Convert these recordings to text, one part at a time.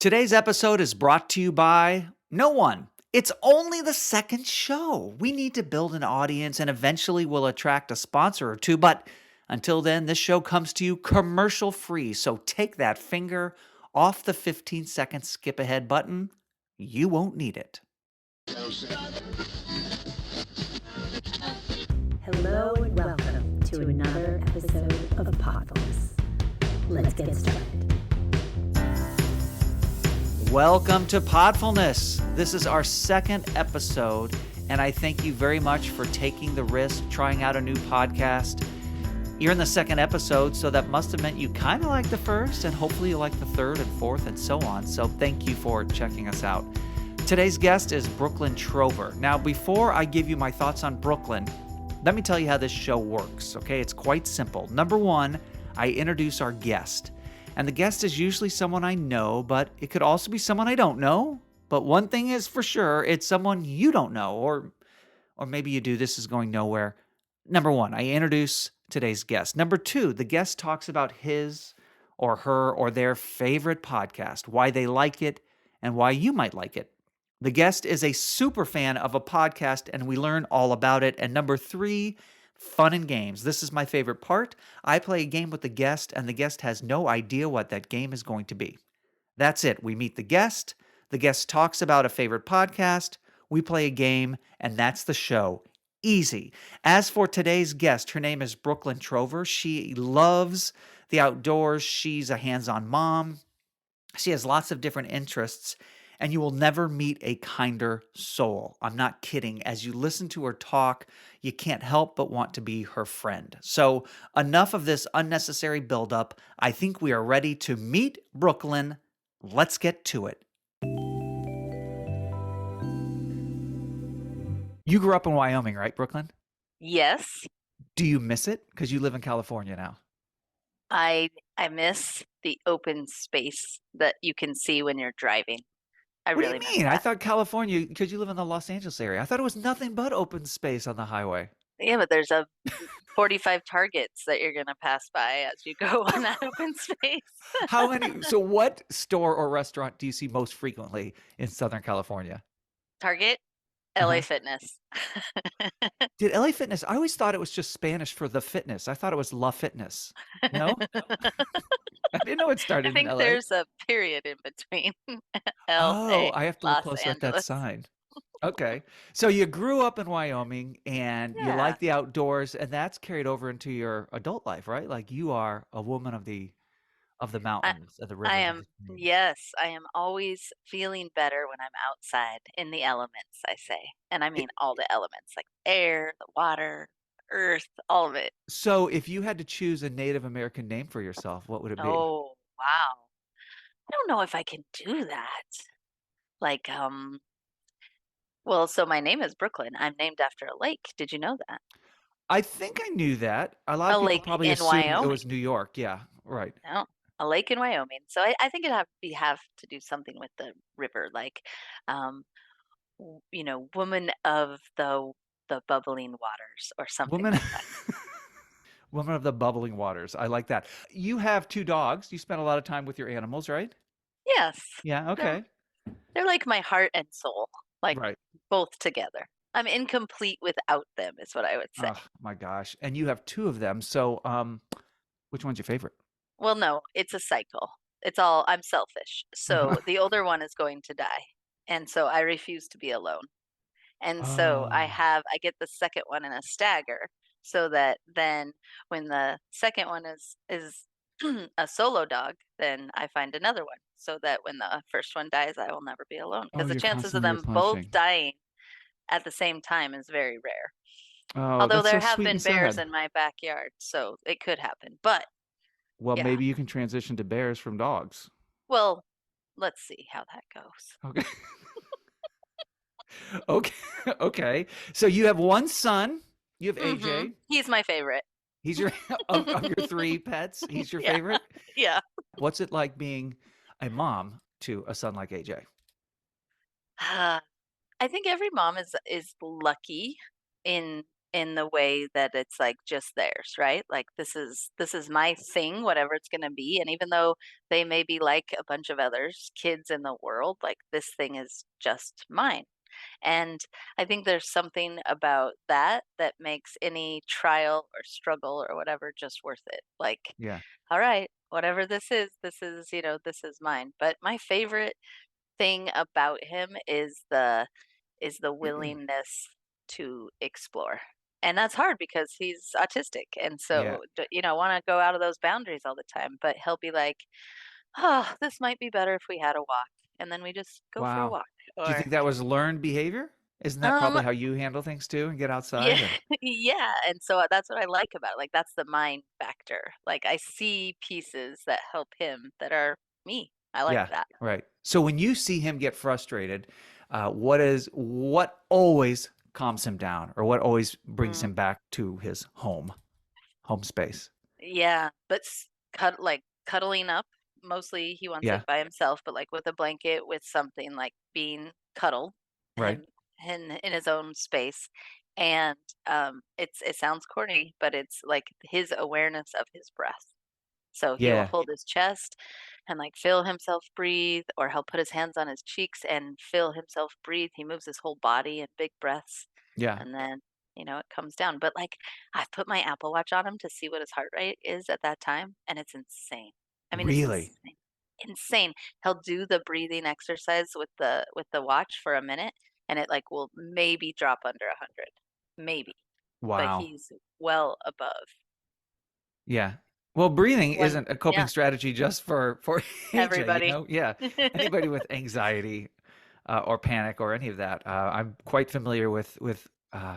Today's episode is brought to you by no one. It's only the second show. We need to build an audience and eventually we'll attract a sponsor or two. But until then, this show comes to you commercial free. So take that finger off the 15-second skip ahead button. You won't need it. Hello and welcome to another episode of Podfulness. Let's get started. Welcome to Podfulness. This is our second episode, and I thank you very much for taking the risk, trying out a new podcast. You're in the second episode, so that must have meant you kind of like the first, and hopefully you like the third and fourth and so on. So thank you for checking us out. Today's guest is Brookin Trover. Now, before I give you my thoughts on Brooklyn, let me tell you how this show works, okay? It's quite simple. Number one, I introduce our guest. And the guest is usually someone I know, but it could also be someone I don't know. But one thing is for sure, it's someone you don't know, or maybe you do. This is going nowhere. Number one, I introduce today's guest. Number two, the guest talks about his or her or their favorite podcast, why they like it, and why you might like it. The guest is a super fan of a podcast, and we learn all about it. And number three, fun and games. This is my favorite part. I play a game with the guest, and the guest has no idea what that game is going to be. That's it. We meet the guest talks about a favorite podcast, we play a game, and that's the show. Easy. As for today's guest, her name is Brookin Trover. She loves the outdoors. She's a hands-on mom. She has lots of different interests, and you will never meet a kinder soul. I'm not kidding. As you listen to her talk, you can't help but want to be her friend. So enough of this unnecessary buildup. I think we are ready to meet Brooklyn. Let's get to it. You grew up in Wyoming, right, Brooklyn? Yes, Do you miss it? Because you live in California now. I miss the open space that you can see when you're driving. I What do really you miss mean? I that. thought California, because you live in the Los Angeles area, I thought it was nothing but open space on the highway. Yeah, but there's 45 targets that you're gonna pass by as you go on that open space. How many? So, what store or restaurant do you see most frequently in Southern California? Target, LA Uh-huh. Fitness. Did LA Fitness? I always thought it was just Spanish for the fitness. I thought it was La Fitness. No, I didn't know it I started in think LA. there's a period in between Oh, LA, I have to look Los closer at that Angeles. sign. Okay. So you grew up in Wyoming and you Yeah, like the outdoors, and that's carried over into your adult life, right? Like you are a woman of the I mountains, of the I rivers, of am, the streams. yes, I am always feeling better when I'm outside in the elements, I say. And I mean It, all the elements, like air, the water, earth, all of it. so if you had to choose a Native American name for yourself, what would it be? Oh, wow. I don't know if I can do that. Like, well, so my name is Brooklyn. I'm named after a lake. Did you know that? I think I knew that. A lot of A people lake probably in assume it Wyoming. was New York. Yeah, right. No, a lake in Wyoming. So I think it'd have to do something with the river, like, um, woman of the bubbling waters or something Woman, like that. woman of the bubbling waters. I like that. You have two dogs. You spend a lot of time with your animals, right? Yes, Yeah, they're okay. they're like my heart and soul, like Right. both together. I'm incomplete without them, is what I would say. Oh my gosh. And you have two of them. So, which one's your favorite? Well, no, it's a cycle. I'm selfish. Uh-huh. So the older one is going to die. And so I refuse to be alone. And so Oh. I get the second one in a stagger so that then when the second one is a solo dog, then I find another one so that when the first one dies, I will never be alone Oh, because the you're chances of constantly them both replenishing. dying at the same time is very rare. Oh, Although that's so there have sweet been and bears sad. in my backyard, so it could happen. But Well, yeah, maybe you can transition to bears from dogs. well, let's see how that goes. Okay. Okay. Okay. So you have one son. You have AJ. He's my favorite. He's your of your three pets. He's your Yeah, favorite. yeah. What's it like being a mom to a son like AJ? I think every mom is lucky in in the way that it's like just theirs, right? Like this is my thing, whatever it's going to be. And even though they may be like a bunch of others kids in the world, like this thing is just mine. And I think there's something about that that makes any trial or struggle or whatever just worth it. Like, Yeah. all right, whatever this is, this is mine. But my favorite thing about him is the willingness to explore. And that's hard because he's autistic. And Yeah. so, want to go out of those boundaries all the time. But he'll be like, oh, this might be better if we had a walk. And then we just go for a Wow. walk. Do you Or, think that was learned behavior? Isn't that um, probably how you handle things too and get yeah, outside and yeah. And so that's what I like about it. Like, that's the mind factor. Like, I see pieces that help him that are me. I like yeah, that. right. So when you see him get frustrated, what always calms him down or what always brings Mm. him back to his home space? Yeah, but like cuddling up. Mostly he wants Yeah, it by himself, but like with a blanket, with something like being cuddled, right. him in his own space. And it sounds corny, but it's like his awareness of his breath. So he will Yeah, hold his chest and like feel himself breathe, or he'll put his hands on his cheeks and feel himself breathe. He moves his whole body in big breaths, yeah. and then, it comes down. But like, I've put my Apple Watch on him to see what his heart rate is at that time, and it's insane. I mean, it's Really? insane. Insane. He'll do the breathing exercise with the watch for a minute, and it like will maybe drop under 100, maybe, but Wow. he's well above Yeah. Well, breathing one. isn't a coping Yeah, strategy just for AJ, everybody. Yeah. Anybody with anxiety or panic or any of that, I'm quite familiar with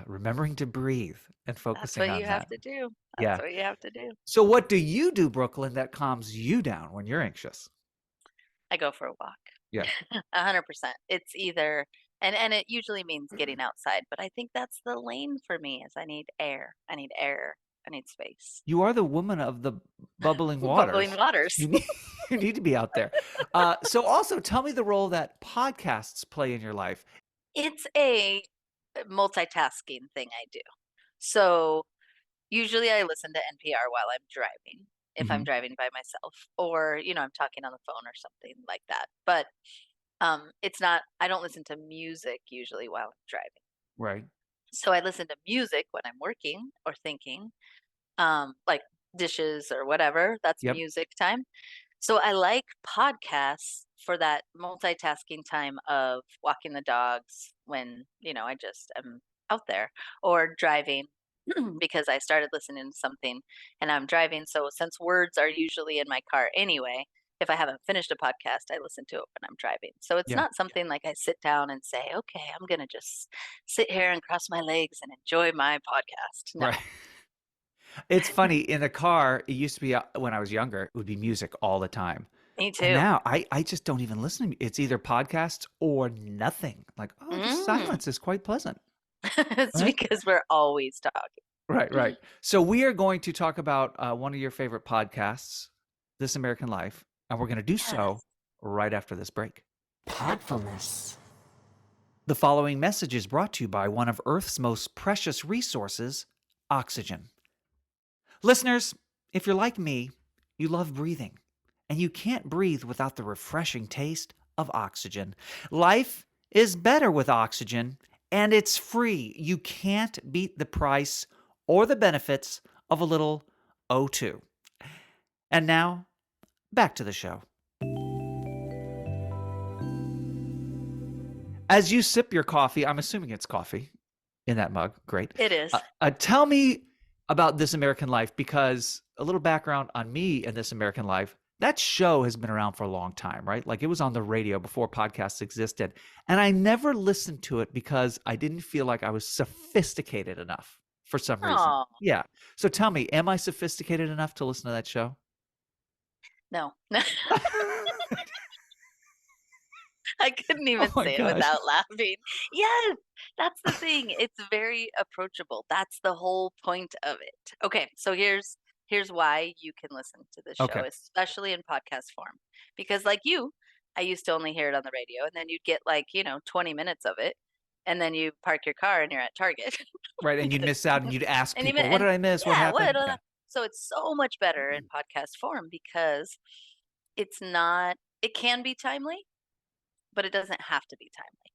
remembering to breathe and That's focusing what you on have that. to do. That's Yeah. what you have to do. So what do you do, Brooklyn, that calms you down when you're anxious? I go for a walk. Yeah. 100%. It's either, and it usually means getting outside, but I think that's the lane for me is I need air. I need air. I need space. You are the woman of the bubbling Bubbling waters. waters. You need you need to be out there. So also tell me the role that podcasts play in your life. It's a multitasking thing I do. So usually I listen to NPR while I'm driving, if I'm Mhm. driving by myself, or, I'm talking on the phone or something like that. But it's not, I don't listen to music usually while I'm driving. Right. So I listen to music when I'm working or thinking, like dishes or whatever. That's Yep. music time. So I like podcasts for that multitasking time of walking the dogs when, I just am out there, or driving because I started listening to something and I'm driving. So since words are usually in my car anyway, if I haven't finished a podcast, I listen to it when I'm driving. So it's Yeah. not something like I sit down and say, okay, I'm going to just sit here and cross my legs and enjoy my podcast. No, Right. It's funny, in the car, it used to be when I was younger, it would be music all the time. me And too. now I just don't even listen to it's either podcasts or nothing. Like, oh, the Mm. silence is quite pleasant, It's right? because we're always talking. Right, right. So we are going to talk about one of your favorite podcasts, This American Life, and we're going to do so Yes. right after this break. Podfulness. The following message is brought to you by one of Earth's most precious resources, oxygen. Listeners, if you're like me, you love breathing, and you can't breathe without the refreshing taste of oxygen. Life is better with oxygen, and it's free. You can't beat the price or the benefits of a little O2. And now, back to the show. As you sip your coffee, I'm assuming it's coffee in that mug. Great. It is. Tell me about This American Life, because a little background on me and This American Life. That show has been around for a long time, right? Like, it was on the radio before podcasts existed. And I never listened to it because I didn't feel like I was sophisticated enough for some reason. Oh, Yeah. So tell me, am I sophisticated enough to listen to that show? no. I couldn't Oh even my say it gosh. without laughing. Yes, that's the thing. It's very approachable. That's the whole point of it. Okay, so here's why you can listen to this show, Okay. especially in podcast form. Because like you, I used to only hear it on the radio, and then you'd get like, 20 minutes of it. and then you park your car and you're at Target. Right. And you'd Because- miss out and you'd ask and even people, what and did I miss? What yeah, happened? Yeah. so it's so much better in podcast form because it's not it can be timely, but it doesn't have to be timely.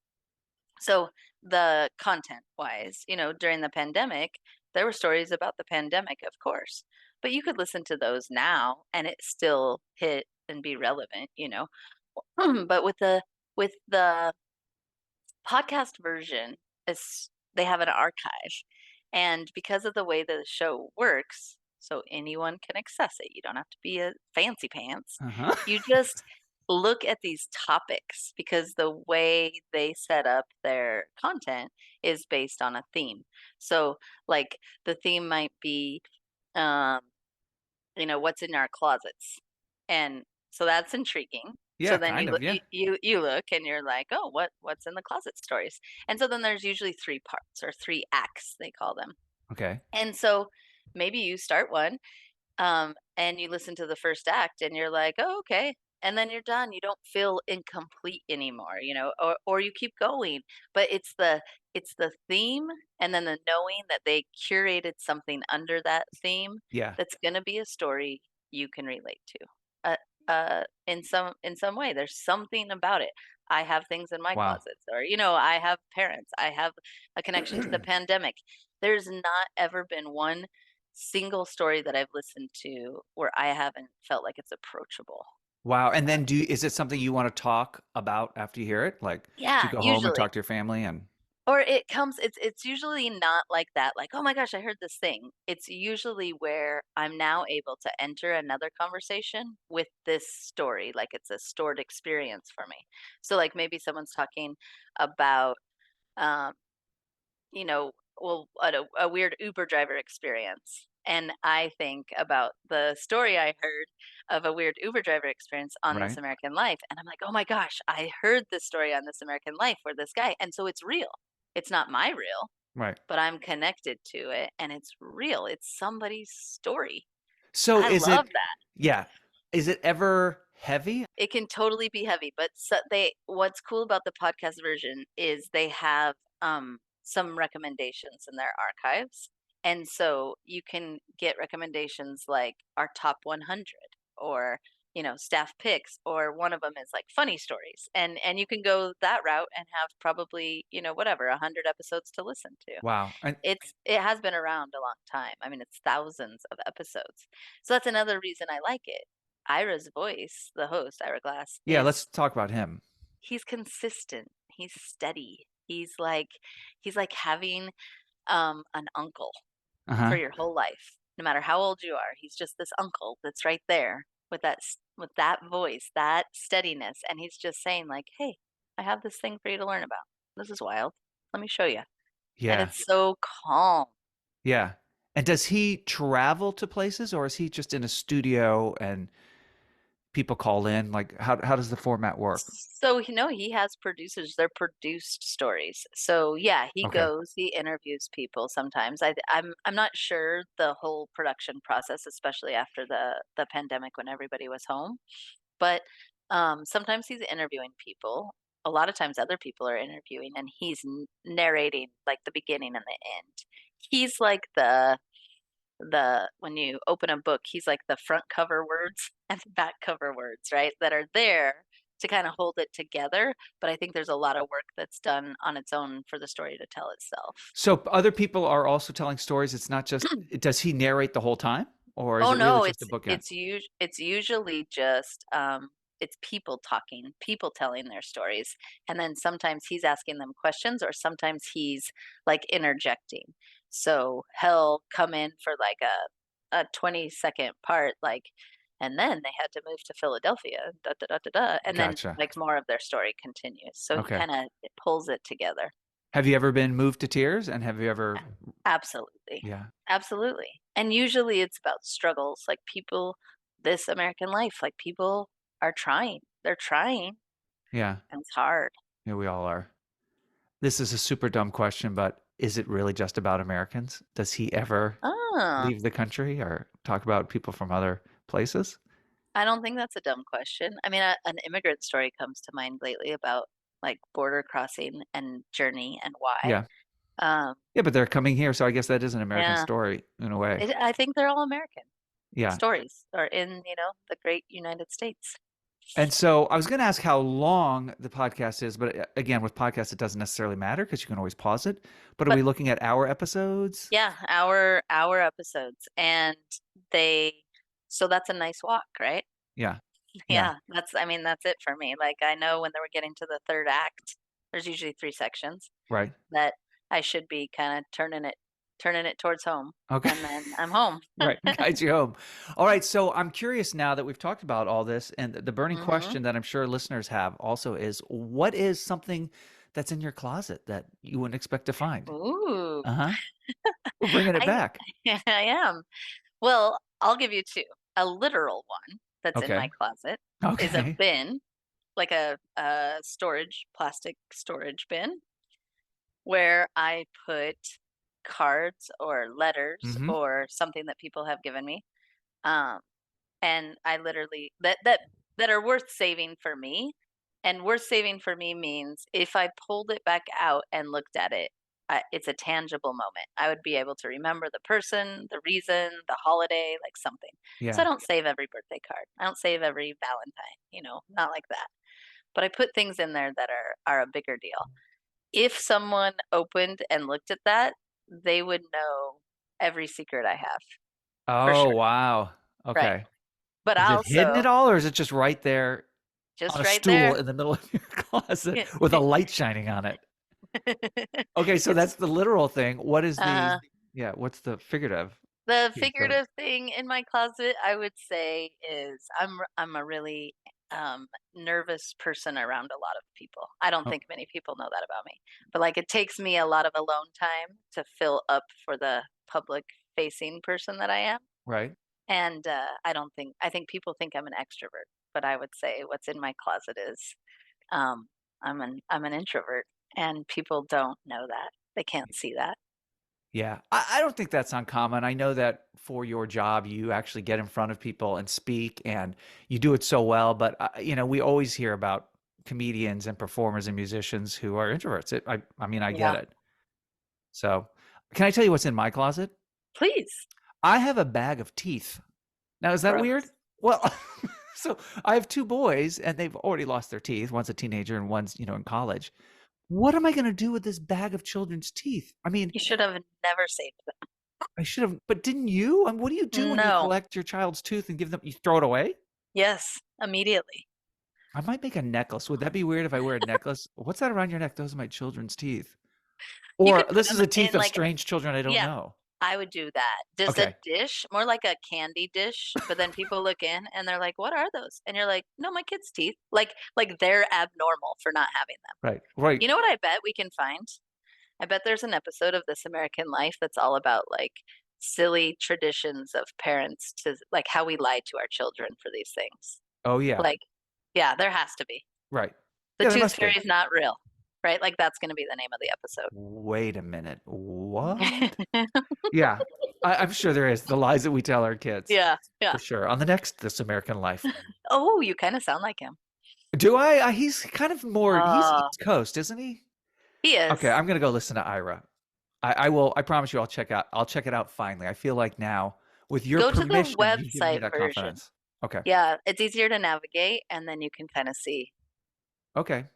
So the content wise, during the pandemic, there were stories about the pandemic, of course, but you could listen to those now and it still hit and be relevant. But with the podcast version, is they have an archive, and because of the way the show works, so anyone can access it. You don't have to be a fancy pants. Uh-huh. You just look at these topics because the way they set up their content is based on a theme. So, like, the theme might be, um, what's in our closets, and so that's intriguing. So Yeah, then kind you of. look, Yeah. you look, and you're like, oh, what's in the closet stories? And so then there's usually three parts or three acts, they call them. Okay. And so maybe you start one, and you listen to the first act and you're like, oh, okay. And then you're done. You don't feel incomplete anymore, or you keep going. But it's the theme, and then the knowing that they curated something under that theme Yeah. that's gonna be a story you can relate to. In some way. There's something about it. I have things in my Wow. closets, or I have parents. I have a connection to the pandemic. There's not ever been one single story that I've listened to where I haven't felt like it's approachable. Wow. And then is it something you want to talk about after you hear it? Like, do you Yeah, go home and usually. talk to your family and Or it's usually not like that, like, "Oh my gosh, I heard this thing." It's usually where I'm now able to enter another conversation with this story, like it's a stored experience for me. So, like, maybe someone's talking about, um, well, a weird Uber driver experience, and I think about the story I heard of a weird Uber driver experience on This right? American Life, and I'm like, "Oh my gosh, I heard this story on This American Life where this guy," and so it's real. It's not my real, Right. but I'm connected to it, and it's real. It's somebody's story. So I is love it, that. yeah. Is it ever heavy? It can totally be heavy, but what's cool about the podcast version is they have some recommendations in their archives. And so you can get recommendations like our top 100, or staff picks, or one of them is like funny stories. And you can go that route and have probably, whatever, 100 episodes to listen to. Wow. And It has been around a long time. I mean, it's thousands of episodes. So that's another reason I like it. Ira's voice, the host, Ira Glass, yeah, let's talk about him. he's consistent. He's steady. He's like having an uncle for Uh-huh. your whole life. No matter how old you are, he's just this uncle that's right there with that voice, that steadiness, and he's just saying like, "Hey, I have this thing for you to learn about. This is wild. Let me show you." And Yeah. it's so calm. Yeah. And does he travel to places or is he just in a studio and people call in? Like how does the format work? So, he has producers. They're produced stories. So, yeah, he Okay. goes, he interviews people sometimes. I'm not sure the whole production process, especially after the pandemic when everybody was home. But sometimes he's interviewing people. A lot of times other people are interviewing, and he's narrating like the beginning and the end. He's like the when you open a book, he's like the front cover words and the back cover words, right? That are there to kind of hold it together. But I think there's a lot of work that's done on its own for the story to tell itself. So other people are also telling stories. It's not just, does he narrate the whole time or is Oh it really no, just a bookend? it's usually just it's people talking, people telling their stories, and then sometimes he's asking them questions, or sometimes he's like interjecting. So he'll come in for like a 20-second part, like, and then they had to move to Philadelphia, da da da da da, and then Gotcha. like more of their story continues. So he Okay. kind of pulls it together. Have you ever been moved to tears and have you ever, Absolutely. yeah. Absolutely. And usually it's about struggles, like people, this American life, like people are trying. They're trying, Yeah. and it's hard. Yeah, we all are. This is a super dumb question, but is it really just about Americans? Does he ever Oh, leave the country or talk about people from other places? I don't think that's a dumb question. I mean, an immigrant story comes to mind lately about like border crossing and journey and why. Yeah. Um, Yeah, but they're coming here, so I guess that is an American yeah, story in a way. I think they're all American Yeah. stories are in, the great United States. And so I was going to ask how long the podcast is, but again, with podcasts, it doesn't necessarily matter because you can always pause it. But are But we looking at hour episodes? yeah, our episodes, and so that's a nice walk, right? Yeah. Yeah. Yeah, that's it for me. Like I know when they were getting to the third act, there's usually 3 sections Right. that I should be kind of turning it towards home, Okay. and then I'm home. Right. Guide you home. All right. So I'm curious now that we've talked about all this, and the burning Hmm. question that I'm sure listeners have also is, what is something that's in your closet that you wouldn't expect to find? Ooh, Uh-huh. We're bringing it I back. I am. Well, I'll give you two. A literal one that's in my Okay. closet is a Okay. bin, like a plastic storage bin, where I put cards or letters Mm-hmm. or something that people have given me. Um, and I literally that are worth saving for me. And worth saving for me means if I pulled it back out and looked at it, it's a tangible moment. I would be able to remember the person, the reason, the holiday, like something. So I Yeah. don't save every birthday card. I don't save every Valentine, not like that. But I put things in there that are a bigger deal. If someone opened and looked at that, they would know every secret I have for Oh, sure. wow. Right. Okay. But Is I it hidden at also all, or is it just right there on just a right stool there. in the middle of your closet with a light shining on it? Okay, so It's that's the literal thing. What is uh yeah, what's the figurative the piece of it? figurative thing in my closet, I would say, is I'm a really nervous person around a lot of people. I don't Oh, think many people know that about me. But like it takes me a lot of alone time to fill up for the public facing person that I am. right. And I think people think I'm an extrovert, but I would say what's in my closet is um I'm an introvert, and people don't know that. They can't see that. Yeah. I don't think that's uncommon. I know that for your job, you actually get in front of people and speak, and you do it so well. But, we always hear about comedians and performers and musicians who are introverts. I mean, I get Yeah. it. So, can I tell you what's in my closet? Please. I have a bag of teeth. Now, is that weird? Gross. Well, so I have 2 boys, and they've already lost their teeth. One's a teenager and one's, in college. What am I gonna do with this bag of children's teeth? I mean, You should have never saved them. I should have, but didn't you? What do you do when you No. collect your child's tooth and you throw it away? Yes, immediately. I might make a necklace. Would that be weird if I wear a necklace? What's that around your neck? Those are my children's teeth. You Or could put this is them the teeth in of like strange children I don't yeah, know. I would do that. Just a Okay. dish, more like a candy dish, but then people look in and they're like, "What are those?" And you're like, "No, my kid's teeth." Like they're abnormal for not having them. Right. Right. You know what I bet we can find? I bet there's an episode of This American Life that's all about like silly traditions of parents to like how we lie to our children for these things. Oh, yeah. Like, yeah, there has to be. Right. The Yeah, there tooth must be. fairy's not real, right? Like that's going to be the name of the Wait a minute. What? episode. Yeah. I'm sure there is. The lies that we tell our kids. Yeah, For yeah. sure. On the next This American Life. Oh, you kind of sound like him. Do I? He's kind of more, he's Oh, East Coast, isn't he? he Okay, is. I'm gonna go listen to Ira. I will, I promise you I'll check it out finally. I feel like now, with your Go to the permission, you've given me website that version. confidence. Okay. Yeah, it's easier to navigate, and then you can kind of see. Okay.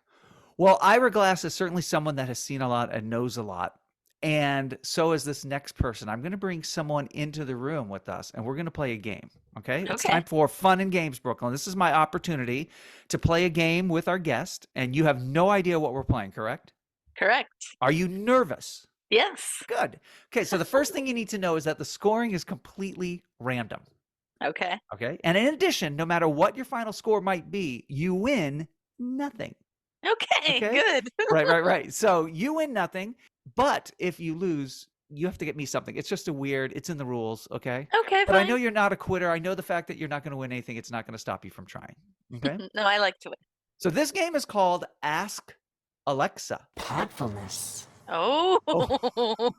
Well, Ira Glass is certainly someone that has seen a lot and knows a lot. And so is this next person. I'm going to bring someone into the room with us, and we're going to play a game. Okay. It's Okay, time for fun and games, Brooklyn. This is my opportunity to play a game with our guest, and you have no idea what we're playing, correct? correct. Are you nervous? Yes. Good. Okay. So the first thing you need to know is that the scoring is completely random. Okay. Okay. And in addition, no matter what your final score might be, you win nothing. Okay, Okay. good. Right. So you win nothing. But if you lose, you have to get me something. It's just it's in the rules. Okay. Okay, But I know fine. you're not a quitter. I know the fact that you're not going to win anything. It's not going to stop you from trying. Okay. No, I like to win. So this game is called Ask Alexa. Podfulness. Oh, Oh,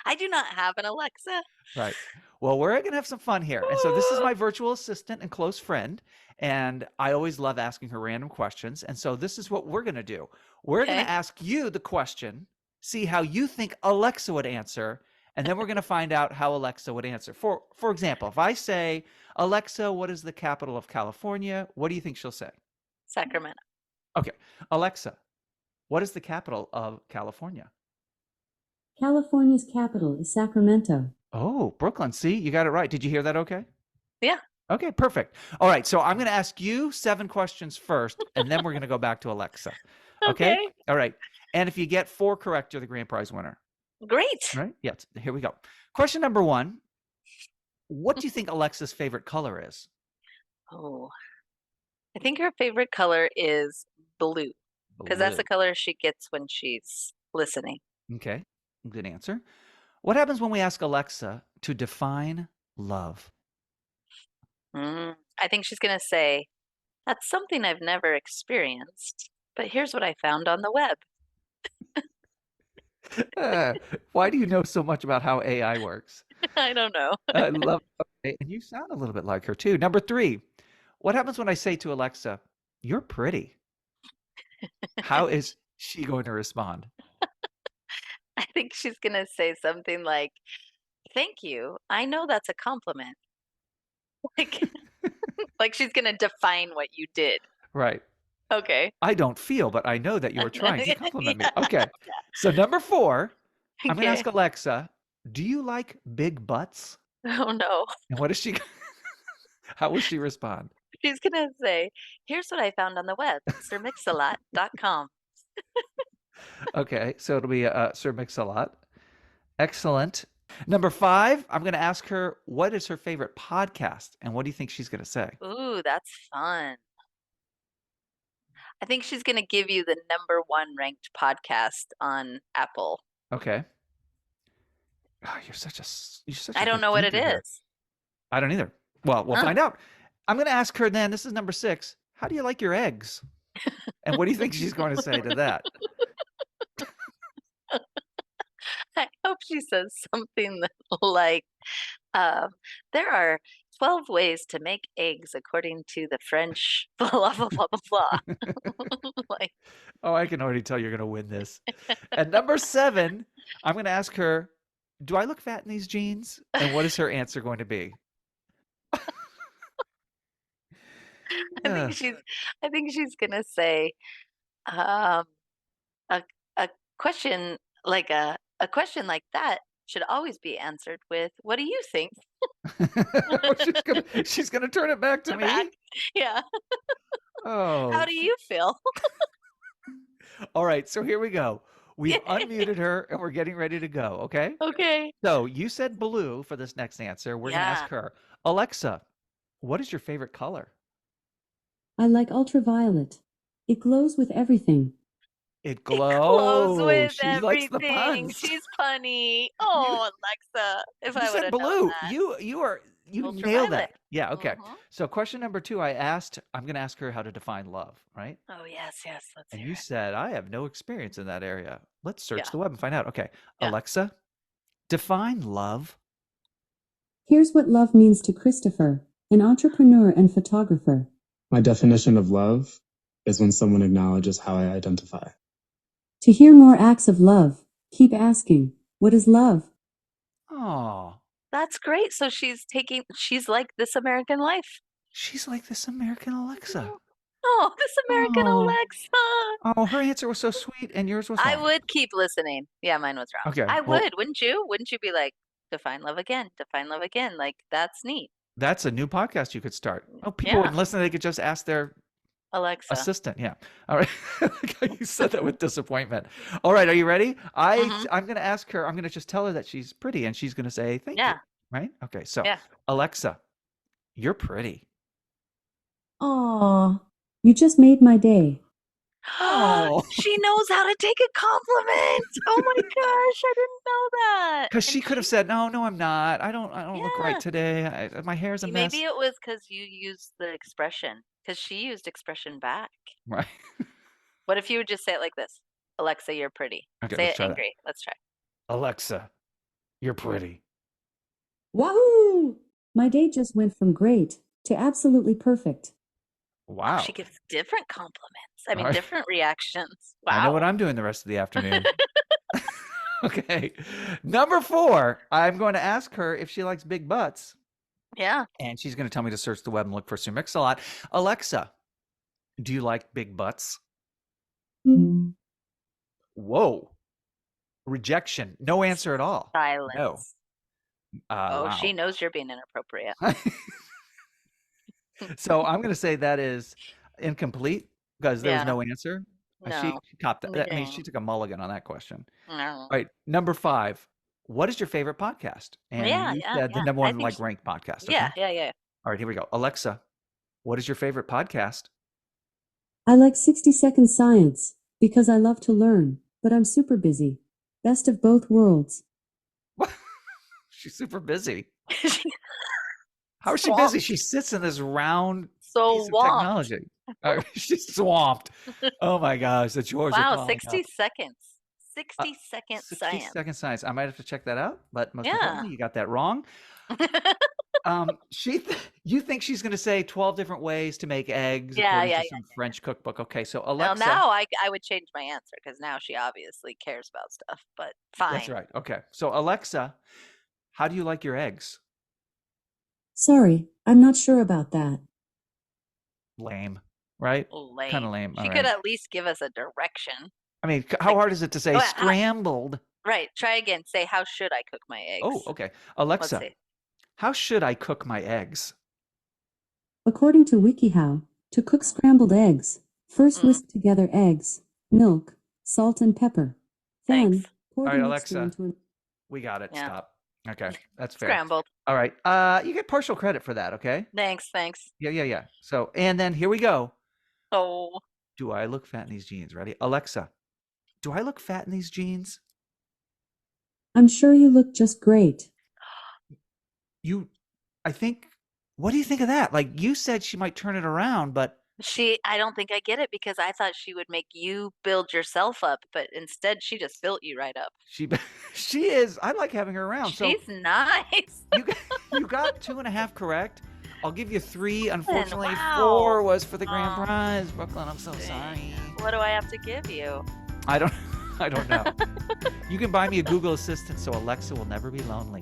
I do not have an Alexa. right. Well, we're going to have some fun here. And so this is my virtual assistant and close friend, and I always love asking her random questions. And so this is what we're going to do. We're going Okay. to ask you the question, see how you think Alexa would answer, and then we're going to find out how Alexa would answer. For example, if I say, Alexa, what is the capital of California? What do you think she'll say? Sacramento. Okay. Alexa, what is the capital of California? California's capital is Sacramento. Oh, Brooklyn. See, you got it right. Did you hear that okay? Yeah. Okay, perfect. All right, so I'm going to ask you 7 questions first, and then we're going to go back to Alexa. Okay? Okay. All right. And if you get 4 correct, you're the grand prize winner. Great. Right? Yes. Here we go. Question number 1. What do you think Alexa's favorite color is? Oh, I think her favorite color is blue because that's the Blue. color she gets when she's listening. Okay, good answer. What happens when we ask Alexa to define love? I think she's going to say, that's something I've never experienced, but here's what I found on the web. Why do you know so much about how AI works? I don't know. I love it. And you sound a little bit like her too. Number 3, what happens when I say to Alexa, you're pretty? How is she going to respond? I think she's going to say something like, thank you. I know that's a compliment. Like she's going to define what you did. Right. Okay. I don't feel, but I know that you were trying to compliment me. Yeah. Okay. So number 4, I'm going to Okay. ask Alexa, do you like big butts? Oh no. And what is she, how will she respond? She's going to say, here's what I found on the web, sirmixalot.com. Okay. So it'll be Sir Mix-a-Lot. Excellent. Number 5, I'm going to ask her, what is her favorite podcast? And what do you think she's going to say? Ooh, that's fun. I think she's going to give you the number 1 ranked podcast on Apple. Okay. Oh, you're such I a don't good know what it thinker here. is. I don't either. Well, we'll Huh. find out. I'm going to ask her then, this is number 6, how do you like your eggs? And what do you think she's going to say to that? I hope she says something like, there are 12 ways to make eggs according to the French blah, blah, blah, blah, blah. Like, Oh, I can already tell you're going to win this. And number 7, I'm going to ask her, do I look fat in these jeans? And what is her answer going to be? I think she's gonna say, um, a question like a question like that should always be answered with, "What do you think?" she's gonna turn it back to me. Back. Yeah. Oh. How do you feel? All right, so here we go. We've unmuted her and we're getting ready to go, okay? Okay. So you said blue for this next answer. We're going to ask her, Alexa, what is your favorite color? I like ultraviolet. It glows with everything. It It glows with She likes the everything. puns. She's funny. Oh, Alexa! If You I would said have known blue. that. You nailed Ultraviolet. that. Yeah, okay. Mhm. So question number 2, I'm going to ask her how to define love, right? Oh yes, yes. Let's And hear you it. said, I have no experience in that area. Let's search Yeah. the web and find out. Okay. Yeah. Alexa, define love. Here's what love means to Christopher, an entrepreneur and photographer. My definition of love is when someone acknowledges how I identify. To hear more acts of love, keep asking, what is love? Oh, That's great. So she's like This American Life. she's like this American Alexa. Oh, This American Oh. Alexa. Oh, her answer was so sweet and yours was wrong. I would keep listening. Yeah, mine was wrong. Okay, I well- would, wouldn't you? Wouldn't you be like, define love again, define love again? Like, that's neat. That's a new podcast you could start. Oh, people Yeah. wouldn't listen. They could just ask their Alexa. assistant. Yeah. All right. You said that with disappointment. All right. Are you ready? Mhm. I'm going to ask her. I'm going to just tell her that she's pretty and she's going to say, thank you. Yeah. Right? Okay. So, Yeah. Alexa, you're pretty. Aw, you just made my day. Oh. She knows how to take a compliment. Oh my gosh, I didn't know that. Because And she could have said, no, I'm not. I don't look Yeah. right today. My hair's a mess. Maybe it was because you used the expression, because she used expression back. Right. What if you would just say it like this? Alexa, you're pretty. Okay, Say let's it try that. angry. Let's try. Alexa, you're pretty. Wahoo! My day just went from great to absolutely perfect. Wow. She gives different compliments. I mean, All right. different reactions. Wow. I know what I'm doing the rest of the afternoon. Okay. Number 4, I'm going to ask her if she likes big butts. Yeah. And she's going to tell me to search the web and look for Sue Mix-a-Lot. Alexa, do you like big butts? Whoa. Rejection. No answer at all. Silence. No. Wow. She knows you're being inappropriate. So I'm going to say that is incomplete because there was Yeah. no answer. She No. topped that. I mean, No. she took a mulligan on that question. No. All right. Number 5. What is your favorite podcast? And Yeah, you yeah, said the yeah. number I one think like she- ranked podcast. Okay? Yeah. All right, here we go. Alexa, what is your favorite podcast? I like 60-second science because I love to learn, but I'm super busy. Best of both worlds. What? She's super busy. She- How is she Swamped. busy? She sits in this round so piece of swamped. technology. She's swamped. Oh my gosh, the chores are Wow, piling 60 up. seconds. 60-second 60 science. second science. I might have to check that out, but most Yeah. importantly, you got that wrong. You think she's going to say 12 different ways to make eggs according to some French cookbook. Okay, so Well, Alexa. now I would change my answer because now she obviously cares about stuff, but fine. That's right. Okay, so Alexa, how do you like your eggs? Sorry, I'm not sure about that. Lame, right? Lame. Kind of lame. She All could right. at least give us a direction. I mean, how hard is it to say Oh, scrambled? Right. Try again. Say, how should I cook my eggs? Oh, okay. Let's Alexa, see. how should I cook my eggs? According to WikiHow, to cook scrambled eggs, first whisk together eggs, milk, salt, and pepper. Then Thanks. pour All the right, mixture Alexa. into an... We got it. Yeah. Stop. Okay, that's fair. Scrambled. All right. You get partial credit for that, okay? Thanks. Yeah. So, and then here we go. Oh, Do I look fat in these jeans? Ready? Alexa, do I look fat in these jeans? I'm sure you look just great. What do you think of that? Like, you said she might turn it around, but I don't think I get it because I thought she would make you build yourself up, but instead she just built you right up. she is. I like having her around. She's nice. You got 2.5 correct. I'll give you 3. Unfortunately, wow. 4 was for the grand Oh. prize. Brooklyn, I'm so sorry. What do I have to give you? I don't know. You can buy me a Google Assistant so Alexa will never be lonely.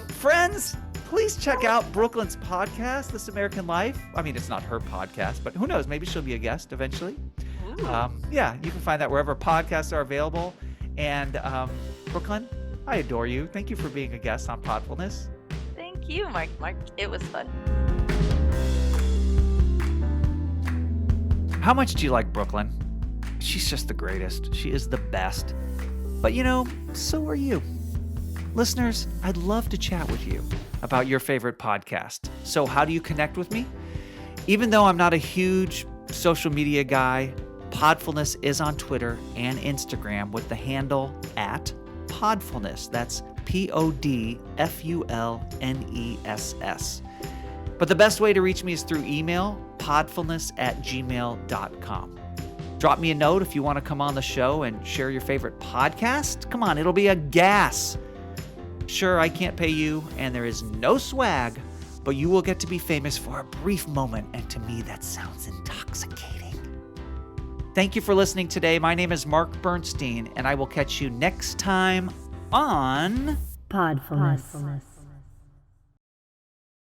Friends, please check out Brooklyn's podcast, This American Life. I mean, it's not her podcast, but who knows? Maybe she'll be a guest eventually. Ooh. Yeah, you can find that wherever podcasts are available. And Brooklyn, I adore you. Thank you for being a guest on Podfulness. Thank you, Mark. It was fun. How much do you like Brooklyn? She's just the greatest. She is the best. But so are you. Listeners, I'd love to chat with you about your favorite podcast. So how do you connect with me? Even though I'm not a huge social media guy, Podfulness is on Twitter and Instagram with the handle @Podfulness. That's PODFULNESS. But the best way to reach me is through email, podfulness@gmail.com. Drop me a note if you want to come on the show and share your favorite podcast. Come on, it'll be a gas. Sure, I can't pay you, and there is no swag, but you will get to be famous for a brief moment, and to me, that sounds intoxicating. Thank you for listening today. My name is Mark Bernstein, and I will catch you next time on Podfulness.